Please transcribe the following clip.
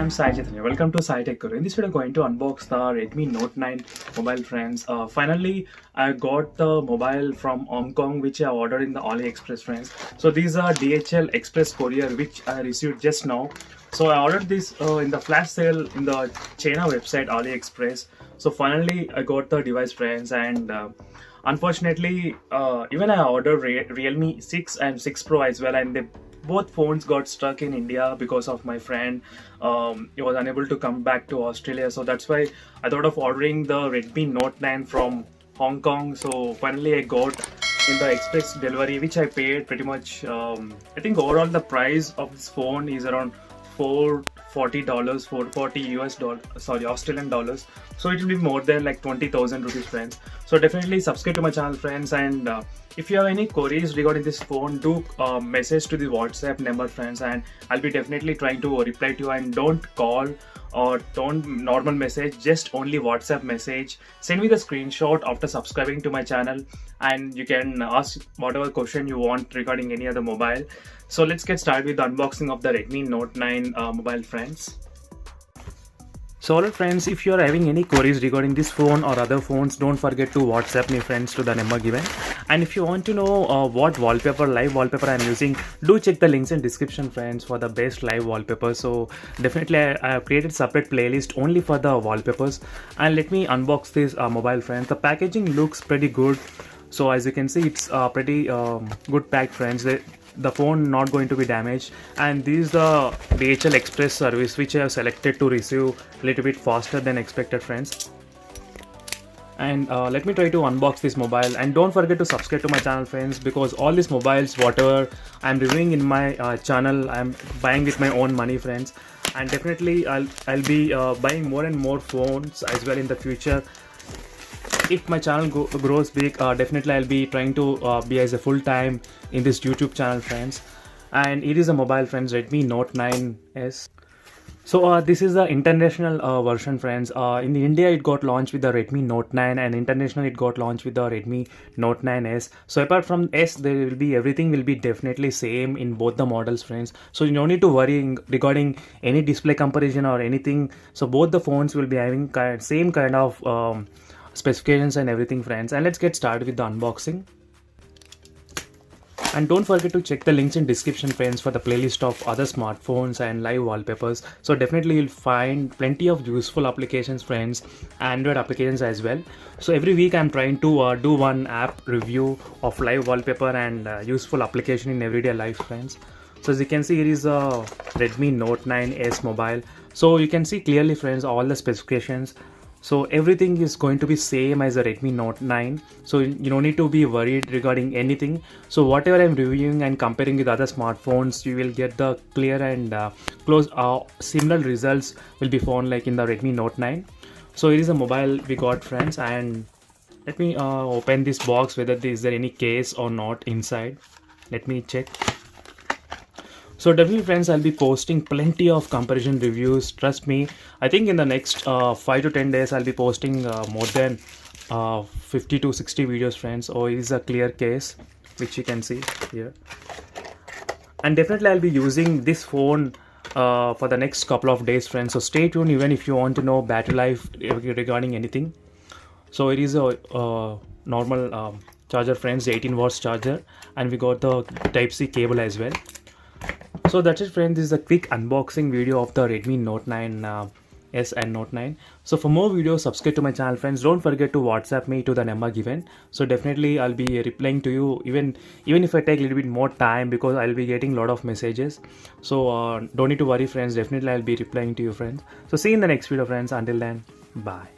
I'm Sai Chaitanya. Welcome to Sai Tech Guru. In this video, I'm going to unbox the Redmi Note 9 mobile, friends. Finally, I got the mobile from Hong Kong, which I ordered in the AliExpress, friends. So these are DHL Express Courier, which I received just now. So I ordered this in the flash sale in the China website AliExpress. So finally, I got the device, friends, and unfortunately, even I ordered Realme 6 and 6 Pro as well, and both phones got stuck in India because of my friend. He was unable to come back to Australia, so that's why I thought of ordering the Redmi Note 9 from Hong Kong. So finally I got in the express delivery, which I paid pretty much. I think overall the price of this phone is around $440, 440 US dollar, sorry, Australian dollars. So it will be more than like 20,000 rupees, friends. So definitely subscribe to my channel, friends, and if you have any queries regarding this phone, do message to the WhatsApp number, friends, and I'll be definitely trying to reply to you. And don't call or don't normal message, just only WhatsApp message. Send me the screenshot after subscribing to my channel, and you can ask whatever question you want regarding any other mobile. So let's get started with the unboxing of the Redmi Note 9 mobile, friends. So alright, friends, if you are having any queries regarding this phone or other phones, don't forget to WhatsApp me, friends, to the number given. And if you want to know what live wallpaper I am using, do check the links in description, friends, for the best live wallpaper. So definitely I have created separate playlist only for the wallpapers. And let me unbox this mobile, friends. The packaging looks pretty good. So as you can see, it's pretty good packed, friends. The phone not going to be damaged, and this is the DHL Express service which I have selected to receive a little bit faster than expected, friends. And let me try to unbox this mobile, and don't forget to subscribe to my channel, friends, because all these mobiles whatever I'm reviewing in my channel, I'm buying with my own money, friends. And definitely I'll be buying more and more phones as well in the future. If my channel grows big, definitely I'll be trying to be as a full-time in this YouTube channel, friends. And it is a mobile, friends, Redmi Note 9s. So this is the international version, friends. In India it got launched with the Redmi Note 9, and international it got launched with the Redmi Note 9s. So apart from S, there will be everything will be definitely same in both the models, friends. So you don't need to worry regarding any display comparison or anything. So both the phones will be having same kind of specifications and everything, friends. And let's get started with the unboxing. And don't forget to check the links in description, friends, for the playlist of other smartphones and live wallpapers. So definitely you'll find plenty of useful applications, friends, Android applications as well. So every week I'm trying to do one app review of live wallpaper and useful application in everyday life, friends. So as you can see, here is a Redmi Note 9s mobile. So you can see clearly, friends, all the specifications. So everything is going to be same as a Redmi Note 9. So you don't need to be worried regarding anything. So whatever I'm reviewing and comparing with other smartphones, you will get the clear and close similar results will be found like in the Redmi Note 9. So it is a mobile we got, friends, and let me open this box whether is there any case or not inside. Let me check. So definitely, friends, I'll be posting plenty of comparison reviews. Trust me, I think in the next 5 to 10 days I'll be posting more than 50 to 60 videos, friends. Oh, it is a clear case which you can see here. And definitely I'll be using this phone for the next couple of days, friends. So stay tuned even if you want to know battery life regarding anything. So it is a normal charger, friends, 18 watts charger, and we got the Type-C cable as well. So that's it, friends. This is a quick unboxing video of the Redmi Note 9 S and Note 9. So for more videos, subscribe to my channel, friends. Don't forget to WhatsApp me to the number given. So definitely I'll be replying to you even if I take a little bit more time, because I'll be getting a lot of messages. So don't need to worry, friends. Definitely I'll be replying to you, friends. So see you in the next video, friends. Until then, bye.